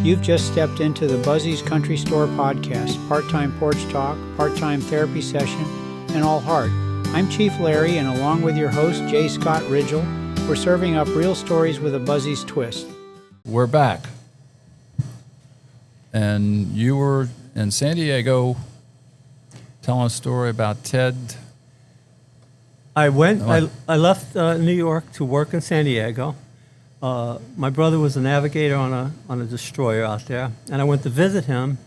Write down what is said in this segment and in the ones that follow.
You've just stepped into the Buzzy's Country Store podcast, part-time porch talk, part-time therapy session, and all heart. I'm Chief Larry, and along with your host, J Scott Ridgell, we're serving up real stories with a Buzzy's twist. We're back. And you were in San Diego telling a story about Ted. I left New York to work in San Diego. My brother was a navigator on a destroyer out there, and I went to visit him,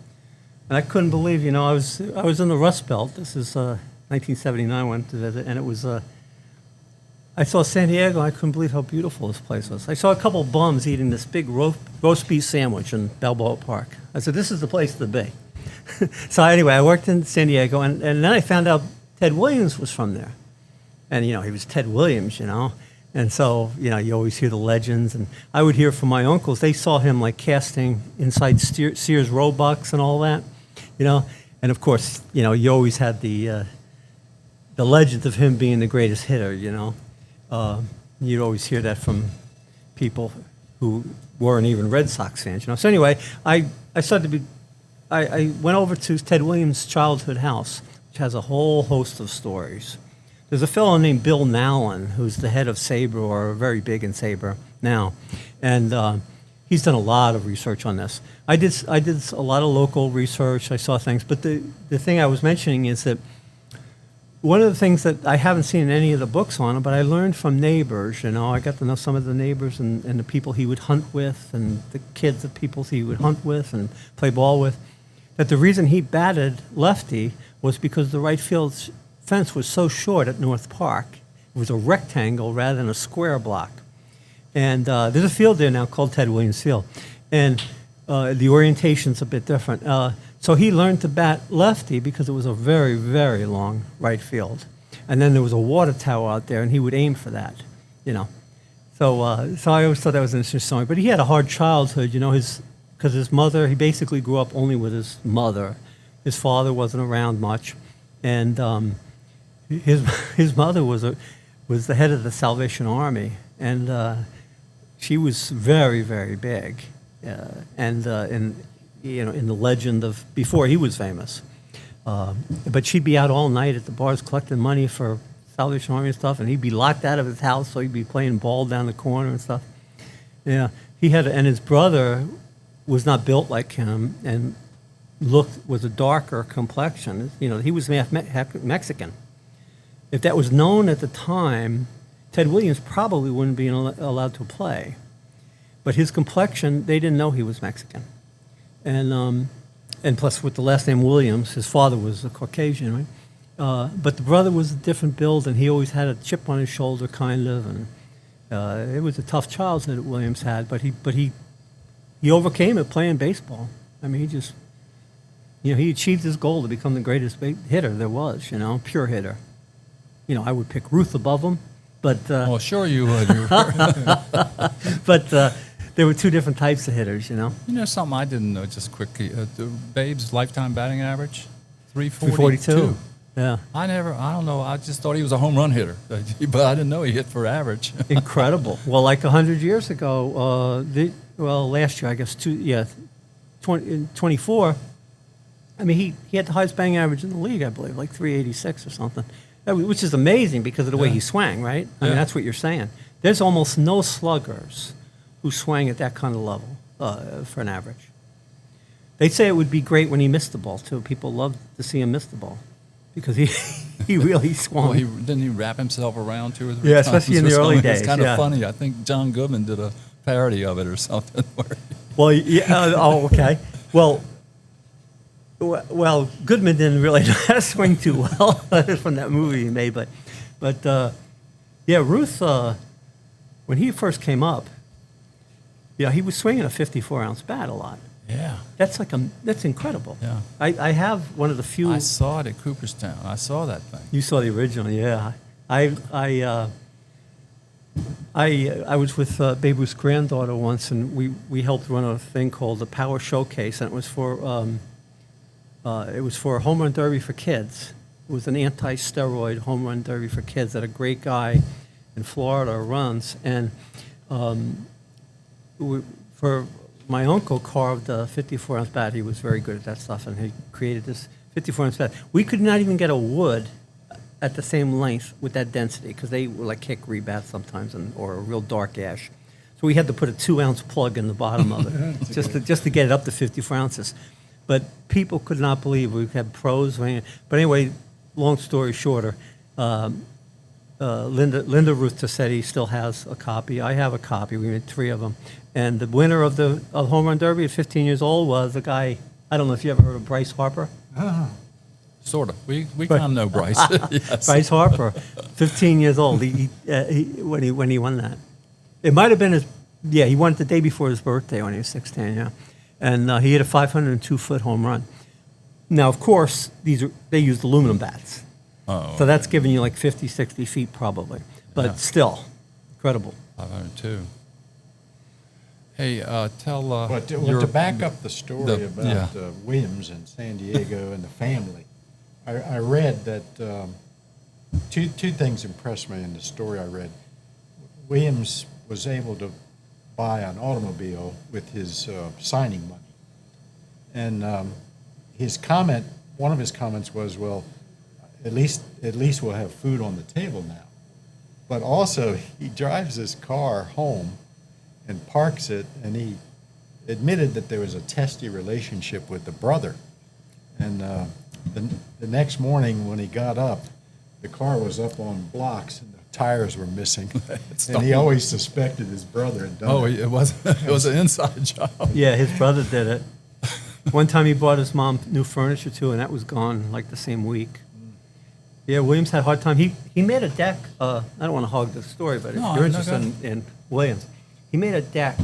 and I couldn't believe, I was in the Rust Belt. This is 1979. I went to visit, and it was I saw San Diego. And I couldn't believe how beautiful this place was. I saw a couple of bums eating this big roast beef sandwich in Balboa Park. I said, "This is the place to be." So anyway, I worked in San Diego, and then I found out Ted Williams was from there, and he was Ted Williams, And so, you always hear the legends, and I would hear from my uncles. They saw him like casting inside Sears Roebucks and all that, And of course, you always had the legend of him being the greatest hitter, You'd always hear that from people who weren't even Red Sox fans, So anyway, I went over to Ted Williams' childhood house, which has a whole host of stories. There's a fellow named Bill Nowlin, who's the head of SABRE, or very big in SABRE now, and he's done a lot of research on this. I did a lot of local research. I saw things, but the thing I was mentioning is that one of the things that I haven't seen in any of the books on it, but I learned from neighbors. I got to know some of the neighbors and the people he would hunt with, and the kids of people he would hunt with and play ball with, that the reason he batted lefty was because the right field fence was so short at North Park. It was a rectangle rather than a square block. And there's a field there now called Ted Williams Field. And the orientation's a bit different. So he learned to bat lefty because it was a very, very long right field. And then there was a water tower out there, and he would aim for that, So I always thought that was an interesting story. But he had a hard childhood, because his mother, he basically grew up only with his mother. His father wasn't around much. And his mother was the head of the Salvation Army, and she was very, very big, in the legend of before he was famous. But she'd be out all night at the bars collecting money for Salvation Army and stuff, and he'd be locked out of his house, so he'd be playing ball down the corner and stuff. Yeah, and his brother was not built like him, and was a darker complexion. He was Mexican. If that was known at the time, Ted Williams probably wouldn't be allowed to play. But his complexion, they didn't know he was Mexican. And plus, with the last name Williams, his father was a Caucasian, right? But the brother was a different build, and he always had a chip on his shoulder, kind of. And it was a tough childhood that Williams had, but he overcame it playing baseball. I mean, he achieved his goal to become the greatest hitter there was, pure hitter. I would pick Ruth above him, but... well, sure you would. But there were two different types of hitters, Something I didn't know, just quickly. Babe's lifetime batting average? 342. Yeah. I don't know, I just thought he was a home run hitter, but I didn't know he hit for average. Incredible. Well, like 100 years ago, last year, I guess, 24, I mean, he had the highest batting average in the league, I believe, like 386 or something, which is amazing because of the way he swung, right? I mean, that's what you're saying. There's almost no sluggers who swang at that kind of level for an average. They'd say it would be great when he missed the ball, too. People loved to see him miss the ball because he really swung. Well, didn't he wrap himself around 2 or 3 times? Yeah, especially in the early days. It's kind of funny. I think John Goodman did a parody of it or something. Well, yeah. Okay. Well, Goodman didn't really know how to swing too well from that movie he made, but Ruth, when he first came up, he was swinging a 54-ounce bat a lot. Yeah, that's incredible. Yeah, I have one of the few. I saw it at Cooperstown. I saw that thing. You saw the original, yeah. I was with Babe Ruth's granddaughter once, and we helped run a thing called the Power Showcase, and it was for a home run derby for kids. It was an anti-steroid home run derby for kids that a great guy in Florida runs, and for My uncle carved a 54-ounce bat. He was very good at that stuff, and he created this 54-ounce bat. We could not even get a wood at the same length with that density because they were like hickory bats sometimes, or a real dark ash. So we had to put a 2-ounce plug in the bottom of it just to get it up to 54 ounces. But people could not believe we had pros. But anyway, long story shorter, Linda Ruth Tassetti still has a copy. I have a copy. We made 3 of them. And the winner of the Home Run Derby at 15 years old was a guy, I don't know if you ever heard of Bryce Harper. Sort of. We kind of know Bryce. Yes. Bryce Harper, 15 years old. When he won that, it might have been he won it the day before his birthday when he was 16. Yeah, and he hit a 502-foot home run. Now, of course, they used aluminum bats, so that's giving you like 50, 60 feet probably, but still, incredible. 502. Hey, tell. But to back up the story about Williams and San Diego and the family, I read that two things impressed me in the story I read. Williams was able to buy an automobile with his signing money, and one of his comments was, "Well, at least we'll have food on the table now." But also, he drives his car home and parks it, and he admitted that there was a testy relationship with the brother. And the next morning when he got up, the car was up on blocks and the tires were missing. And he always suspected his brother had done it. It was an inside job. Yeah, his brother did it. One time he bought his mom new furniture too, and that was gone like the same week. Yeah, Williams had a hard time. He made a deck. I don't want to hog the story, but if you're interested in Williams, he made a deck.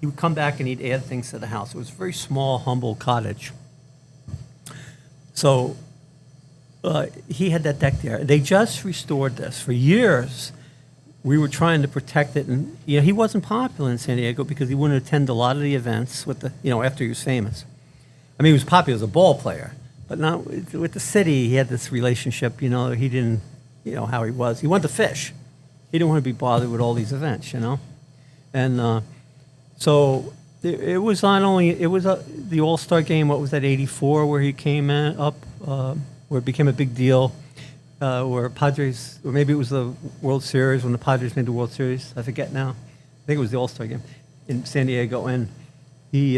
He would come back and he'd add things to the house. It was a very small, humble cottage. So he had that deck there. They just restored this. For years, we were trying to protect it. And he wasn't popular in San Diego because he wouldn't attend a lot of the events with after he was famous. I mean, he was popular as a ball player, but not with the city. He had this relationship. He didn't, how he was. He wanted to fish. He didn't want to be bothered with all these events. And so it was not only the All-Star game. What was that, '84, where he came up, where it became a big deal, where Padres, or maybe it was the World Series when the Padres made the World Series. I forget now. I think it was the All-Star game in San Diego, and he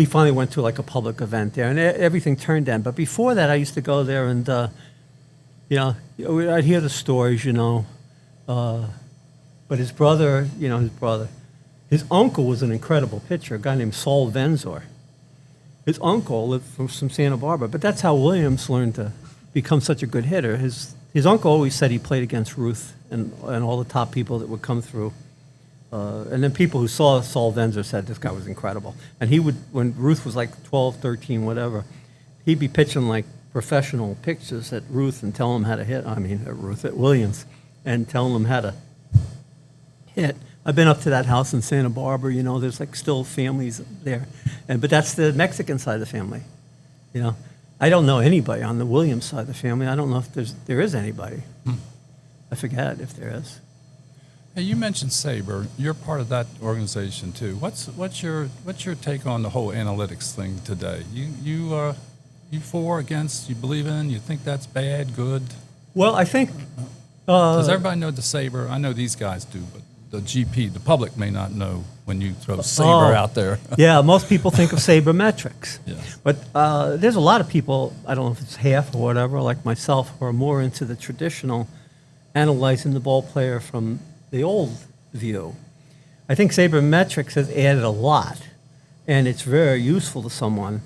finally went to like a public event there, and everything turned then. But before that, I used to go there, and I'd hear the stories, But his brother, his uncle was an incredible pitcher, a guy named Saul Venzor. His uncle lived from Santa Barbara, but that's how Williams learned to become such a good hitter. His uncle always said he played against Ruth and all the top people that would come through. And then people who saw Saul Venzor said this guy was incredible. And he would, when Ruth was like 12, 13, whatever, he'd be pitching like professional pitches at Ruth and telling him how to hit. At Williams, and telling him how to hit. I've been up to that house in Santa Barbara. There's like still families there, but that's the Mexican side of the family. I don't know anybody on the Williams side of the family. I don't know if there is anybody. I forget if there is. Hey, you mentioned Sabre. You're part of that organization too. What's your take on the whole analytics thing today? You for, against? You believe in? You think that's bad? Good? Well, I think. Does everybody know the Sabre? I know these guys do, but the GP, the public may not know when you throw Sabre out there. Yeah, most people think of sabermetrics. Yes. But there's a lot of people, I don't know if it's half or whatever, like myself, who are more into the traditional analyzing the ball player from the old view. I think sabermetrics has added a lot, and it's very useful to someone.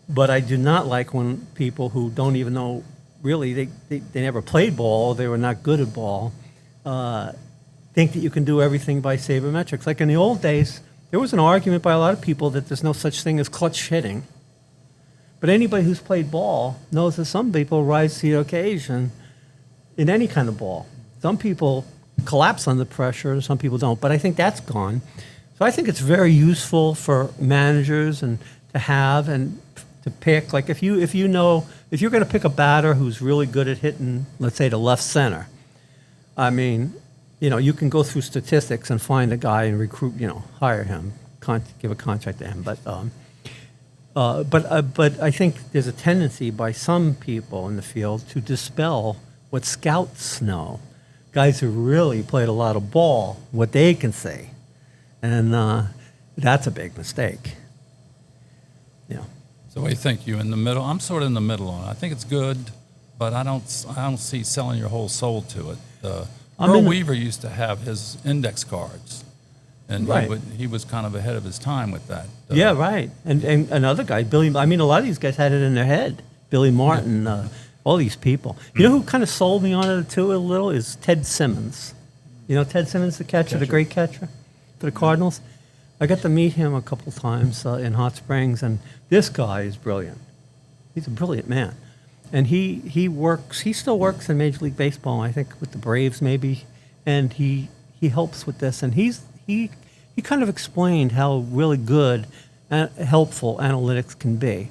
But I do not like when people who don't even know, really, they never played ball, they were not good at ball, think that you can do everything by sabermetrics. Like in the old days, there was an argument by a lot of people that there's no such thing as clutch hitting. But anybody who's played ball knows that some people rise to the occasion in any kind of ball. Some people collapse under pressure, and some people don't. But I think that's gone. So I think it's very useful for managers and to have and to pick. Like if you're going to pick a batter who's really good at hitting, let's say, to left center, you can go through statistics and find a guy and recruit, hire him, give a contract to him. But I think there's a tendency by some people in the field to dispel what scouts know, guys who really played a lot of ball, what they can see, and that's a big mistake. Yeah. So what do you think? You in the middle? I'm sort of in the middle on it. I think it's good, but I don't see selling your whole soul to it. Earl Weaver used to have his index cards, and right. he was kind of ahead of his time with that. Yeah, right. And another guy, Billy. I mean, a lot of these guys had it in their head. Billy Martin, all these people. You know who kind of sold me on it too a little is Ted Simmons. You know Ted Simmons, the catcher, the great catcher for the Cardinals. I got to meet him a couple times in Hot Springs, and this guy is brilliant. He's a brilliant man. And he still works in Major League Baseball, I think with the Braves maybe, and he helps with this. And he kind of explained how really good and helpful analytics can be.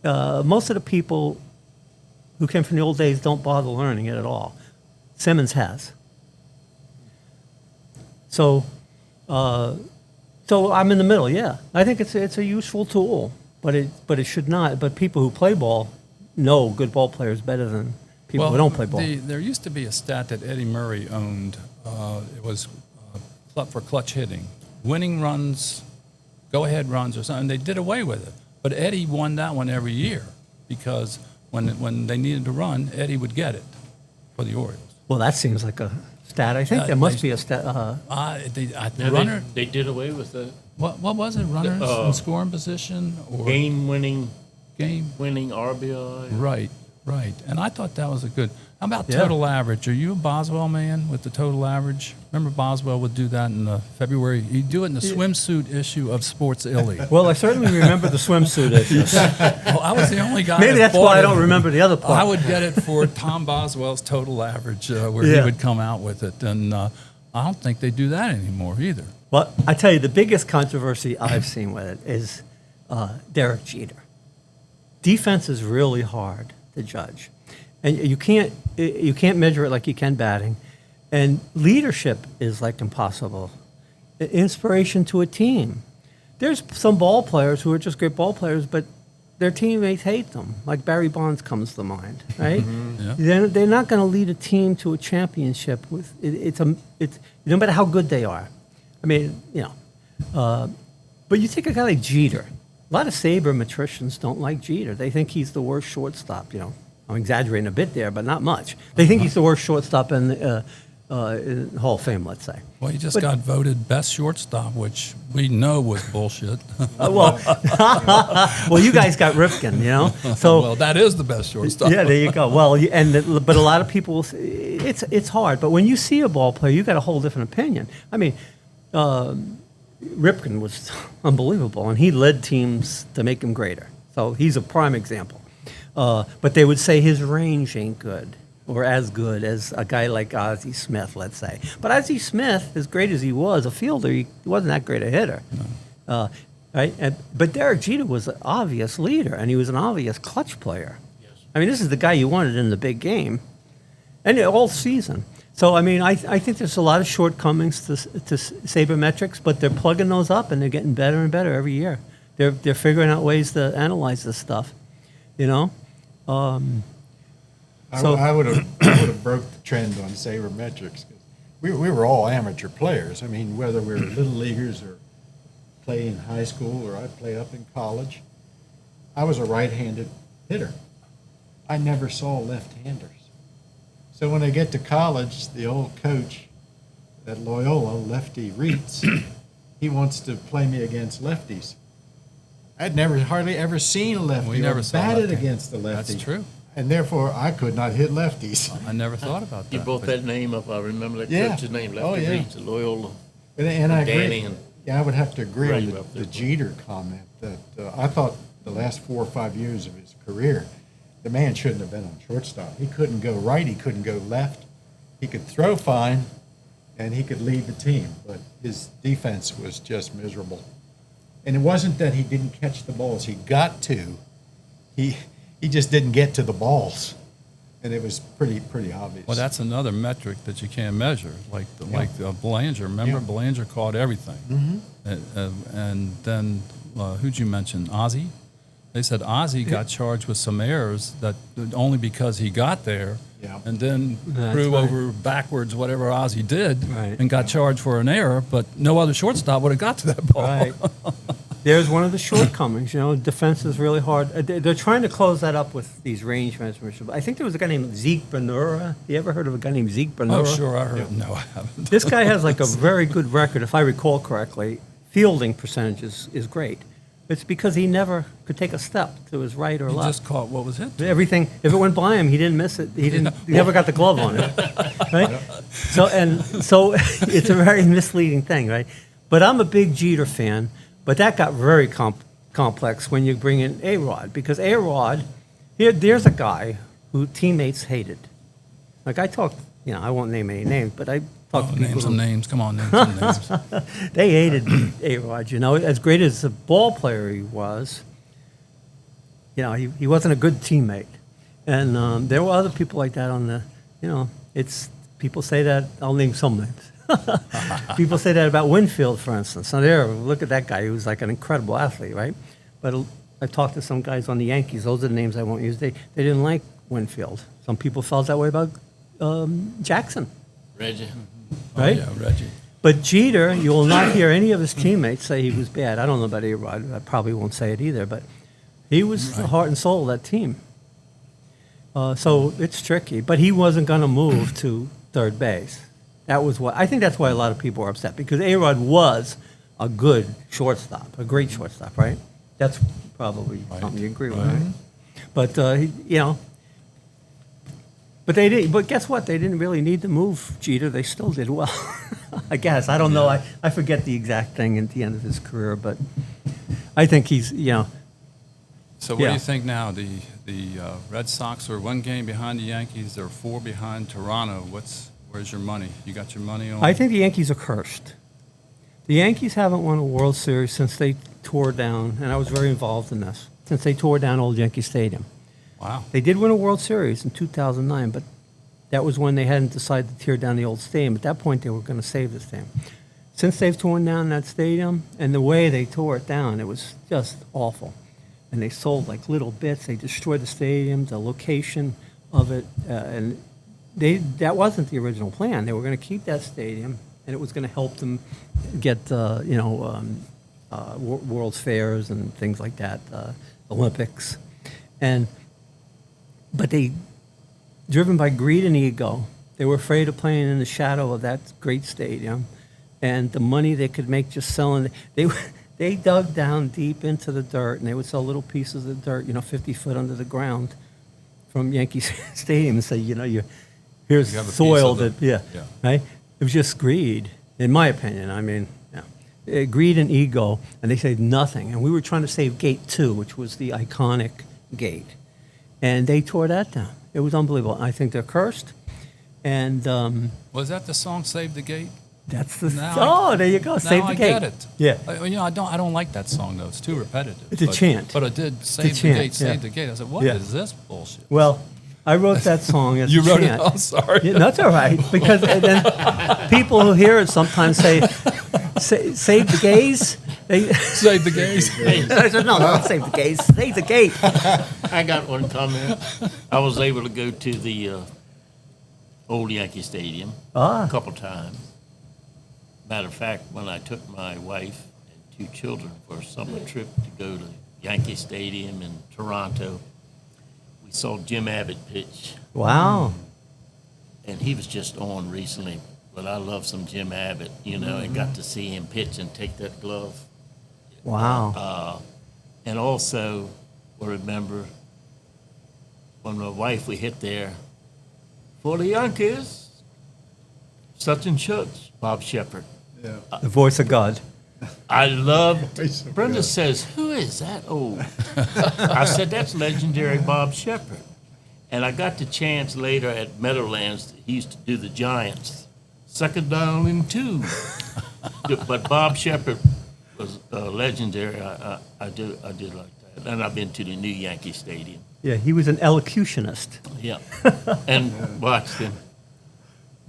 Most of the people who came from the old days don't bother learning it at all. Simmons has. So I'm in the middle. Yeah, I think it's a useful tool, but it should not. But people who play ball know good ball players better than people who don't play ball. There used to be a stat that Eddie Murray owned. It was for clutch hitting, winning runs, go-ahead runs, or something. They did away with it, but Eddie won that one every year because when they needed to run, Eddie would get it for the Orioles. Well, that seems like a stat. I think there must be a stat. They did away with the What was it? Runners in scoring position or game-winning game? RBI. Right. And I thought that was a good. How about total average? Are you a Boswell man with the total average? Remember Boswell would do that in February. He'd do it in the swimsuit issue of Sports Illy. Well, I certainly remember the swimsuit issues. Well, I was the only guy. Maybe that's why I don't remember the other part. I would get it for Tom Boswell's total average, where he would come out with it, and I don't think they do that anymore either. Well, I tell you, the biggest controversy I've seen with it is Derek Jeter. Defense is really hard to judge, and you can't measure it like you can batting, and leadership is like impossible. Inspiration to a team. There's some ball players who are just great ball players, but their teammates hate them. Like Barry Bonds comes to mind, right? Mm-hmm. Yeah. They're not going to lead a team to a championship with it's no matter how good they are. I mean, but you take a guy like Jeter. A lot of sabermetricians don't like Jeter. They think he's the worst shortstop. I'm exaggerating a bit there, but not much. They think he's the worst shortstop in Hall of Fame, let's say. Well, he just got voted best shortstop, which we know was bullshit. Well, you guys got Ripken, So well, that is the best shortstop. Yeah, there you go. Well, but a lot of people will say, it's hard. But when you see a ball player, you got a whole different opinion. I mean, Ripken was unbelievable, and he led teams to make him greater. So he's a prime example. But they would say his range ain't good, or as good as a guy like Ozzie Smith, let's say. But Ozzie Smith, as great as he was a fielder, he wasn't that great a hitter. No. Right? But Derek Jeter was an obvious leader, and he was an obvious clutch player. Yes. I mean, this is the guy you wanted in the big game, and all season. So, I mean, I think there's a lot of shortcomings to sabermetrics, but they're plugging those up, and they're getting better and better every year. They're figuring out ways to analyze this stuff, I would have broke the trend on sabermetrics. We were all amateur players. I mean, whether we were little leaguers or play in high school or I play up in college, I was a right-handed hitter. I never saw left-handers. So when I get to college, the old coach at Loyola, Lefty Reitz, he wants to play me against lefties. I'd hardly ever seen a lefty. We never saw batted lefty. against a lefty. That's true. And therefore, I could not hit lefties. I never thought about that. You brought that name up. I remember that coach's name, Lefty Reitz, Loyola. And I Danny agree. and I would have to agree Ray on up the there. Jeter comment that I thought the last 4 or 5 years of his career, the man shouldn't have been on shortstop. He couldn't go right. He couldn't go left. He could throw fine, and he could lead the team, but his defense was just miserable. And it wasn't that he didn't catch the balls. He got to. He just didn't get to the balls. and it was pretty obvious. Well, that's another metric that you can't measure, like Belanger. Remember, Belanger caught everything. And then who'd you mention? Ozzy? They said Ozzy got charged with some errors that only because he got there and then threw over backwards whatever Ozzy did and got charged for an error, but no other shortstop would have got to that ball. Right. There's one of the shortcomings. Defense is really hard. They're trying to close that up with these range measurements. I think there was a guy named Zeke Bernura. You ever heard of a guy named Zeke Bernura? Oh, sure, I heard. No, I haven't. This guy has like a very good record, if I recall correctly. Fielding percentage is great. It's because he never could take a step to his right or He left. just caught what was hit. Everything, if it went by him, he didn't miss it. He never got the glove on it, right? So it's a very misleading thing, right? But I'm a big Jeter fan. But that got very complex when you bring in A-Rod, because A-Rod, there's a guy who teammates hated. Like I talked, I won't name any names, but I talked to people. Name some names. Come on, name some names. They hated A-Rod. As great as a ball player he was, he wasn't a good teammate. And there were other people like that on the, people say that, I'll name some names. People say that about Winfield, for instance. Now, look at that guy. He was like an incredible athlete, right? But I talked to some guys on the Yankees. Those are the names I won't use. They didn't like Winfield. Some people felt that way about Jackson. Reggie. Right? Oh, yeah, Reggie. But Jeter, you will not hear any of his teammates say he was bad. I don't know about A-Rod. I probably won't say it either. But he was the heart and soul of that team. So it's tricky. But he wasn't going to move to third base. I think that's why a lot of people are upset, because A-Rod was a good shortstop, a great shortstop, right? That's probably something you agree with, right? But, but they did. But guess what? They didn't really need to move Jeter. They still did well, I guess. I don't know. I forget the exact thing at the end of his career, but I think he's, So what do you think now? The Red Sox are 1 game behind the Yankees. They're 4 behind Toronto. Where's your money? You got your money on? I think the Yankees are cursed. The Yankees haven't won a World Series since they tore down, and I was very involved in this, since they tore down Old Yankee Stadium. Wow. They did win a World Series in 2009, but that was when they hadn't decided to tear down the old stadium. At that point, they were going to save the stadium. Since they've torn down that stadium, and the way they tore it down, it was just awful. And they sold like little bits. They destroyed the stadium, the location of it, and that wasn't the original plan. They were going to keep that stadium, and it was going to help them get, World's Fairs and things like that, Olympics. But they, driven by greed and ego, they were afraid of playing in the shadow of that great stadium, and the money they could make just selling. They dug down deep into the dirt, and they would sell little pieces of dirt, 50 foot under the ground from Yankee Stadium, and say, here's soil that, right? It was just greed, in my opinion. I mean, greed and ego, and they saved nothing. And we were trying to save Gate 2, which was the iconic gate, and they tore that down. It was unbelievable. I think they're cursed. And was that the song "Save the Gate"? That's there you go. Save the Gate. I get it. Yeah. I don't like that song though. It's too repetitive. It's a chant. But it did save the gate. Save the gate. I said, what is this bullshit? Well, I wrote that song as you a wrote chant. it. Oh, sorry. Yeah, that's all right, because then people who hear it sometimes say, "Save the gays." Save the gays. I said, no, don't save the gays. Save the gate. I got one comment. I was able to go to the old Yankee Stadium a couple times. Matter of fact, when I took my wife and 2 children for a summer trip to go to Yankee Stadium in Toronto, we saw Jim Abbott pitch. Wow. And he was just on recently, but I love some Jim Abbott, and got to see him pitch and take that glove. Wow. And also, I remember when my wife, we hit there, for the Yankees, such and such, Bob Shepard. Yeah. The voice of God. I loved, Voice of Brenda God. says, who is that old? I said, that's legendary Bob Shepard. And I got the chance later at Meadowlands, he used to do the Giants, 2nd down and 2. But Bob Shepard was legendary. I did like that. And I've been to the new Yankee Stadium. Yeah, he was an elocutionist. Yeah. And watch him.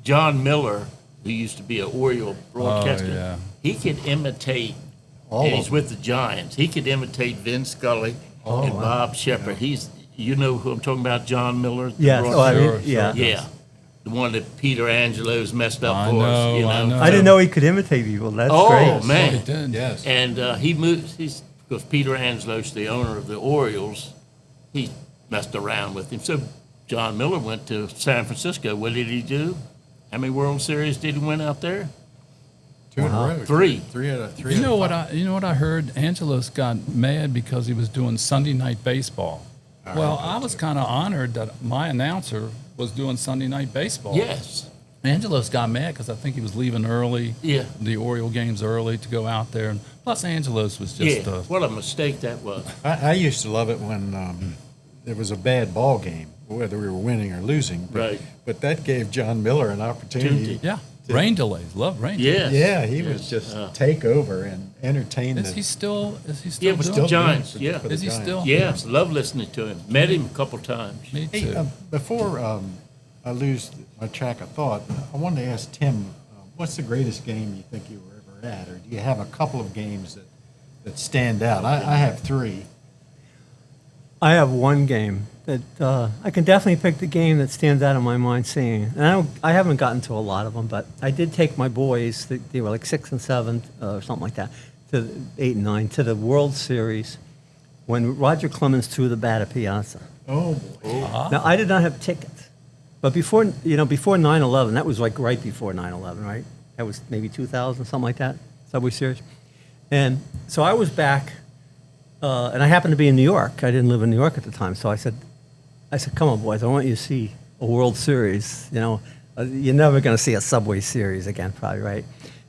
John Miller, who used to be an Oriole broadcaster, yeah. he could imitate, All and of he's them. with the Giants. He could imitate Vin Scully and Bob Shepard. You know who I'm talking about, John Miller? the Yes. Oh, I mean, Sure, yeah. Yeah. The one that Peter Angelo's messed up I for us. know, You know? I know. I didn't know he could imitate people. That's Oh, great. man. He did. Yes. And he moved, because Peter Angelos, the owner of the Orioles, he messed around with him. So John Miller went to San Francisco. What did he do? How many World Series did he win out there? 2 in a row. Three. Three out of three. You out know of what five. I heard? Angelos got mad because he was doing Sunday night baseball. Well, I was kind of honored that my announcer was doing Sunday night baseball. Yes. Angelos got mad because I think he was leaving early. Yeah. The Oriole games early to go out there, and plus Angelos was just Yeah. What a mistake that was. I used to love it when there was a bad ball game, whether we were winning or losing. But, Right. But that gave John Miller an opportunity. yeah. Rain delays, love rain. Yes. Yeah, he Yes. would just take over and entertain Is the. he still? Yeah, doing with it? the Giants. for the- Yeah. for the Is he Giants. still? Yes. Love listening to him. Met him a couple times. Me Hey, too. before I lose my track of thought, I wanted to ask Tim, what's the greatest game you think you were ever at, or do you have a couple of games that stand out? I have three. I have one game that I can definitely pick the game that stands out in my mind seeing. And I haven't gotten to a lot of them, but I did take my boys, they were like 6 and 7 or something like that, to 8 and 9, to the World Series when Roger Clemens threw the bat at Piazza. Oh, boy. Now, I did not have tickets, but before 9/11, that was like right before 9/11, right? That was maybe 2000, something like that, Subway Series. And so I was back, and I happened to be in New York. I didn't live in New York at the time, so I said, come on, boys, I want you to see a World Series. You're never going to see a Subway Series again, probably, right?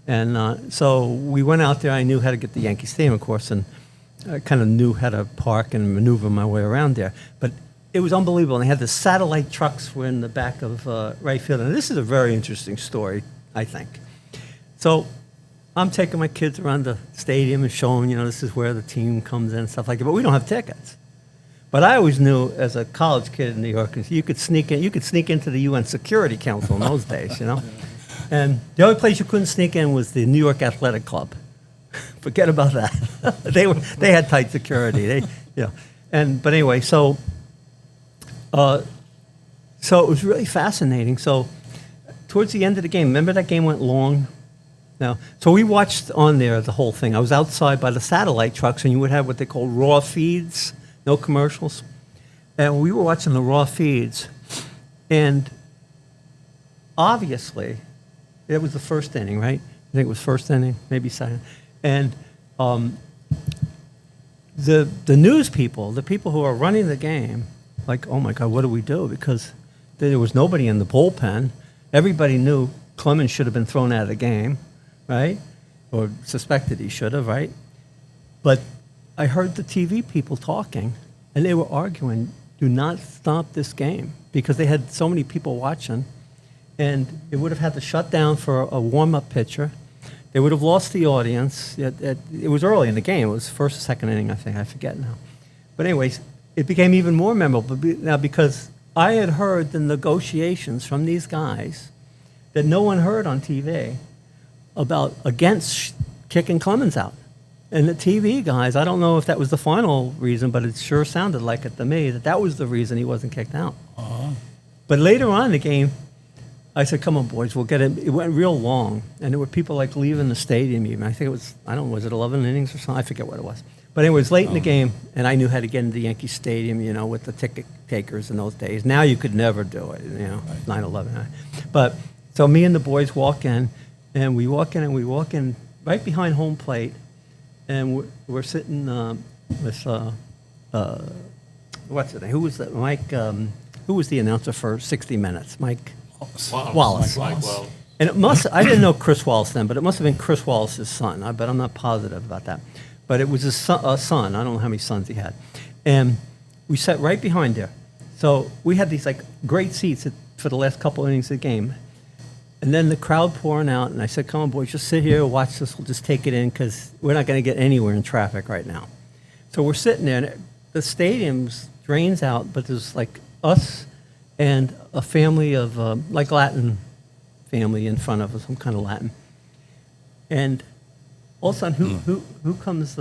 And so we went out there. I knew how to get to Yankee Stadium, of course, and I kind of knew how to park and maneuver my way around there. But it was unbelievable. And they had the satellite trucks were in the back of right field. And this is a very interesting story, I think. So I'm taking my kids around the stadium and showing, this is where the team comes in and stuff like that. But we don't have tickets. But I always knew as a college kid in New York, you could sneak into the UN Security Council in those days, And the only place you couldn't sneak in was the New York Athletic Club. Forget about that. They had tight security. But anyway, so it was really fascinating. So towards the end of the game, remember that game went long? Now, so we watched on there the whole thing. I was outside by the satellite trucks, and you would have what they call raw feeds, no commercials. And we were watching the raw feeds, and obviously, it was the first inning, right? I think it was first inning, maybe second. And the news people, the people who are running the game, like, oh my God, what do we do? Because there was nobody in the bullpen. Everybody knew Clemens should have been thrown out of the game, right? Or suspected he should have, right? But I heard the TV people talking, and they were arguing, do not stop this game, because they had so many people watching, and it would have had to shut down for a warm-up pitcher. They would have lost the audience. It was early in the game. It was first or second inning, I think. I forget now. But anyways, it became even more memorable now because I had heard the negotiations from these guys that no one heard on TV against kicking Clemens out. And the TV guys, I don't know if that was the final reason, but it sure sounded like it to me that was the reason he wasn't kicked out. Uh-huh. But later on in the game, I said, come on, boys, we'll get it. It went real long, and there were people like leaving the stadium even. I think it was, was it 11 innings or something? I forget what it was. But anyway, it was late in the game, and I knew how to get into Yankee Stadium, with the ticket takers in those days. Now you could never do it, 9/11. But so me and the boys walk in, and we walk in right behind home plate, and we're sitting with, what's his name? Who was that? Mike, who was the announcer for 60 Minutes? Mike Wallace. Mike Wallace. And I didn't know Chris Wallace then, but it must have been Chris Wallace's son. But I'm not positive about that. But it was a son. I don't know how many sons he had. And we sat right behind there. So we had these great seats for the last couple innings of the game. And then the crowd pouring out, and I said, come on, boys, just sit here, watch this. We'll just take it in because we're not going to get anywhere in traffic right now. So we're sitting there, and the stadium drains out, but there's like us and a family of like Latin family in front of us, some kind of Latin. And all of a sudden, who comes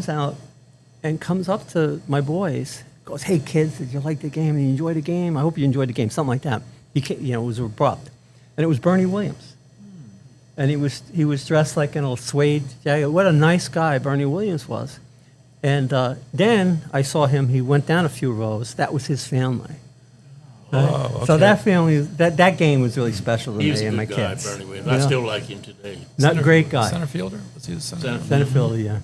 out and comes up to my boys, goes, "Hey kids, did you like the game? Did you enjoy the game? I hope you enjoyed the game." Something like that. It was abrupt, and it was Bernie Williams, and he was dressed like in a suede jacket. What a nice guy Bernie Williams was. And then I saw him. He went down a few rows. That was his family. Right? Oh, okay. So that family, that game was really special to He was me a and my good guy, kids. Bernie Williams. I still like him today. Not great guy. Center fielder? Was he the center? Center Center fielder, yeah.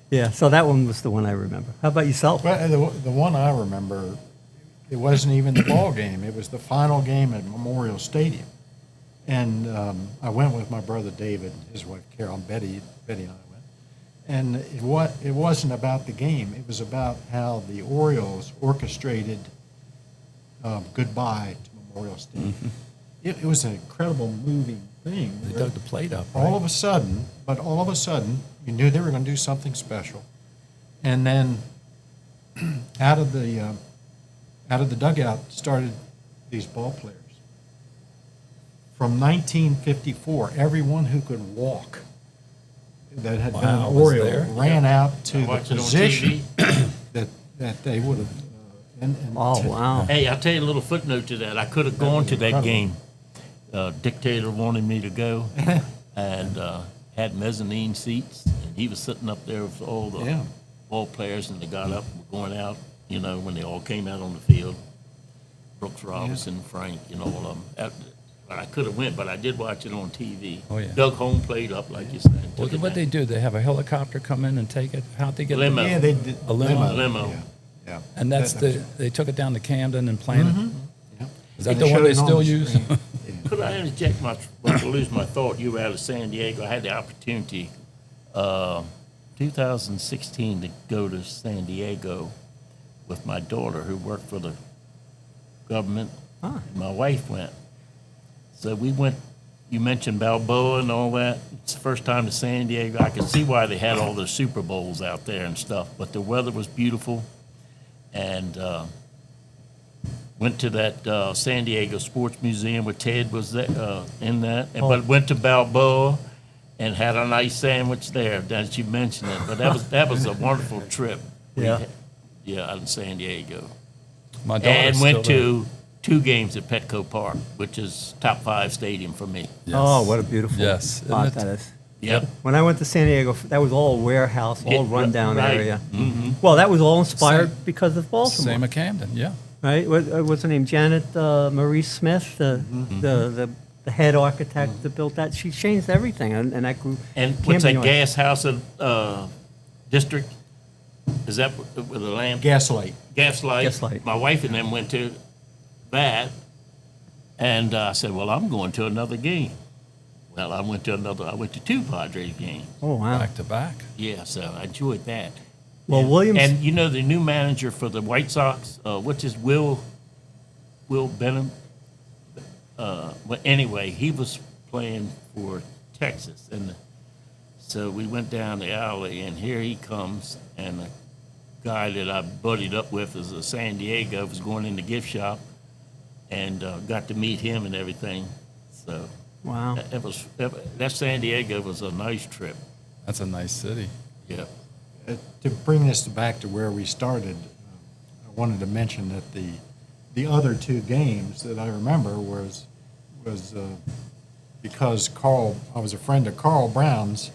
Yeah, so that one was the one I remember. How about yourself? Well, the one I remember, it wasn't even the ball game. It was the final game at Memorial Stadium. And I went with my brother David, his wife Carol, and Betty and I went. And it wasn't about the game. It was about how the Orioles orchestrated goodbye to Memorial Stadium. Mm-hmm. It was an incredible moving thing. They dug the plate up, right? All of a sudden, you knew they were going to do something special. And then out of the dugout started these ball players. From 1954, everyone who could walk that had been Wow, an was Oriole there? ran out to I the watched it on position TV. that they would have. Oh, wow. Hey, I'll tell you a little footnote to that. I could have gone to that incredible. game. Dictator wanted me to go, and had mezzanine seats, and he was sitting up there with all the Yeah. ball players, and they got up, were going out, when they all came out on the field. Brooks Robinson, Frank, all of them. But I could have went, but I did watch it on TV. Oh, yeah. Doug Home played up, like you said. What they do? They have a helicopter come in and take it. How'd they get Limo. Yeah, they did A limo. Limo. Yeah, yeah. And they took it down to Camden and planted it. Yeah. Is that And the one showed they it on still the use? screen. Yeah. Could I interject to lose my thought? You were out of San Diego. I had the opportunity, 2016, to go to San Diego with my daughter, who worked for the government. Ah. My wife went. So we went. You mentioned Balboa and all that. It's the first time to San Diego. I can see why they had all the Super Bowls out there and stuff. But the weather was beautiful, and went to that San Diego Sports Museum where Ted was there, in that. But went to Balboa and had a nice sandwich there. As you mentioned it, but that was a wonderful trip. Yeah. Out in San Diego, My daughter's and still went to 2 games at Petco Park, which is top 5 stadium for me. there. Oh, Yes. what a beautiful Yes, spot isn't it? that is. Yep. When I went to San Diego, that was all warehouse, all Yeah, rundown right. area. Well, that was all inspired Same. because of Baltimore. Same at Camden, yeah. Right? What's her name? Janet Marie Smith, the head architect that built that. She changed everything, and that grew. And what's that Camden, gas house district? Is that with the lamp? Gaslight. Gaslight. Gaslight. My wife and them went to that, and I said, "Well, I'm going to another game." Well, I went to 2 Padres games. Oh wow! Back to back. Yeah, so I enjoyed that. Well, and, Williams. and the new manager for the White Sox, what's his Will Benham? But anyway, he was playing for Texas, and so we went down the alley, and here he comes, and the guy that I buddied up with is a San Diego, was going in the gift shop, and got to meet him and everything. So wow. that San Diego was a nice trip. That's a nice city. Yeah. To bring this back to where we started, I wanted to mention that the other 2 games that I remember was because I was a friend of Carl Brown's.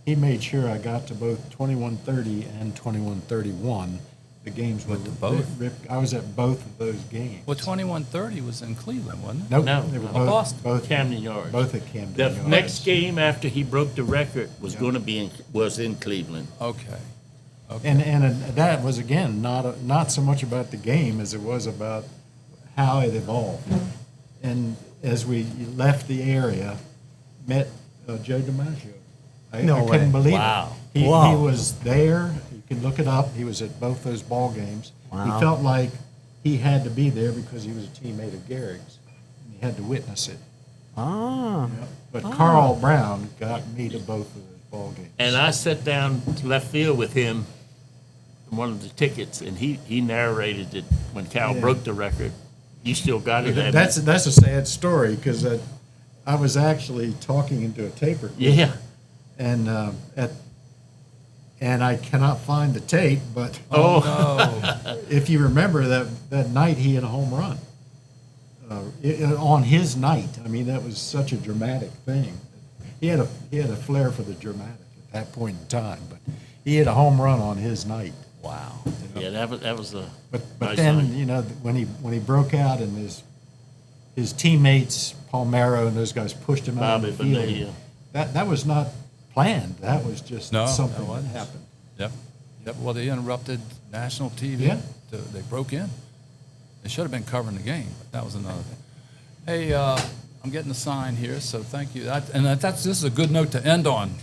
He made sure I got to both 2130 and 2131. The games were Went to both? I was at both of those games. Well, 2130 was in Cleveland, wasn't it? Nope, No. they were Boston. both Camden Yards. Both at Camden The Yards. next game after he broke the record was Yeah. going to be was in Cleveland. Okay. Okay. And that was, again, not so much about the game as it was about how it evolved. And as we left the area, met Joe DiMaggio. No I way. couldn't believe Wow. it. He Wow. was there. You can look it up. He was at both those ball games. Wow. He felt like he had to be there because he was a teammate of Gehrig's. And he had to witness it. Ah. But Carl Brown got me to both of ball games. And I sat down to left field with him in one of the tickets, and he narrated it when Cal Yeah. broke the record. You still got it, haven't you? That's a sad story because I was actually talking into a tape recorder. Yeah. And and I cannot find the tape, but if you remember that night he had a home run on his night. I mean, that was such a dramatic thing. He had a flair for the dramatic at that point in time, but he had a home run on his night. Wow. Yeah, that was a But nice then night. when he broke out and his teammates Palmero and those guys pushed him out Bobby of the field. Bonilla. That was not planned. That was just No, something that that wasn't. happened. Yep. Well, they interrupted national TV. Yeah. They broke in. They should have been covering the game, but that was another thing. Hey, I'm getting a sign here, so thank you. This is a good note to end on.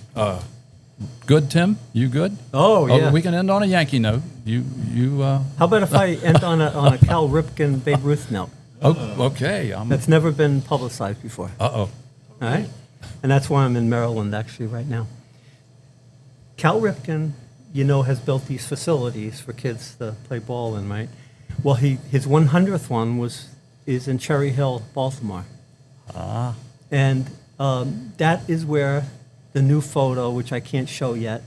Good, Tim? You good? Oh, yeah. We can end on a Yankee note. You. How about if I end on a Cal Ripken Babe Ruth note? Okay. That's never been publicized before. Uh-oh. All right? And that's why I'm in Maryland, actually, right now. Cal Ripken, has built these facilities for kids to play ball in, right? Well, his 100th one is in Cherry Hill, Baltimore. Ah. And that is where the new photo, which I can't show yet,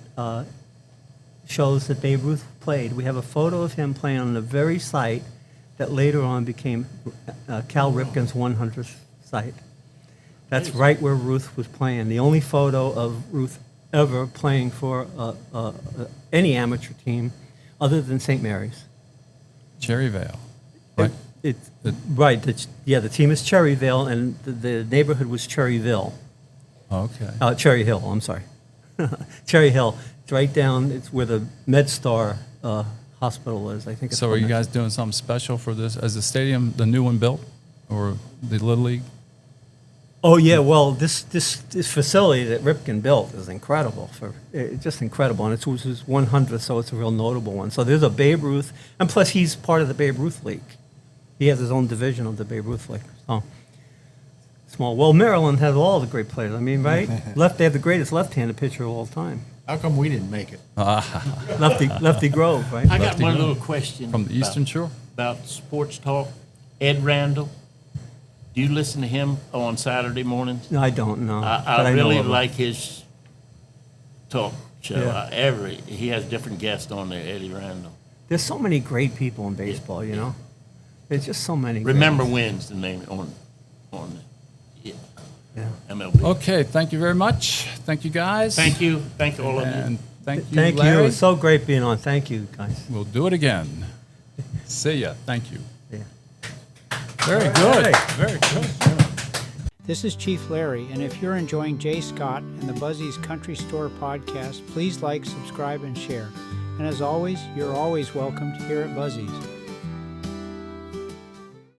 shows that Babe Ruth played. We have a photo of him playing on the very site that later on became Cal Ripken's 100th site. That's right where Ruth was playing. The only photo of Ruth ever playing for any amateur team other than St. Mary's. Cherryvale. Right. Right. The team is Cherryvale, and the neighborhood was Cherryville. Okay. Cherry Hill, I'm sorry. Cherry Hill. It's right down, it's where the MedStar hospital is, I think. So are you guys doing something special for this? Is the stadium the new one built, or the Little League? Oh, yeah, well, this facility that Ripken built is incredible, just incredible, and it was his 100th, so it's a real notable one. So there's a Babe Ruth, and plus he's part of the Babe Ruth League. He has his own division of the Babe Ruth League. So small. Well, Maryland has all the great players. I mean, right? They have the greatest left-handed pitcher of all time. How come we didn't make it? Lefty Grove, right? I got Lefty one Grove. little question From the Eastern Shore? about sports talk. Ed Randall, do you listen to him on Saturday mornings? No, I don't know. but I know really of him. like his talk show. Yeah. He has different guests on there. Eddie Randall. There's so many great people in baseball, There's just so many. great Remember ones. wins the name on Yeah. MLB. Okay, thank you very much. Thank you, guys. Thank you all of you. And thank you, Thank you. Larry. It's so great being on. Thank you, guys. We'll do it again. See ya. Thank you. Yeah. Very All good. right. Very good. This is Chief Larry, and if you're enjoying J Scott and the Buzzy's Country Store podcast, please like, subscribe, and share. And as always, you're always welcomed here at Buzzy's.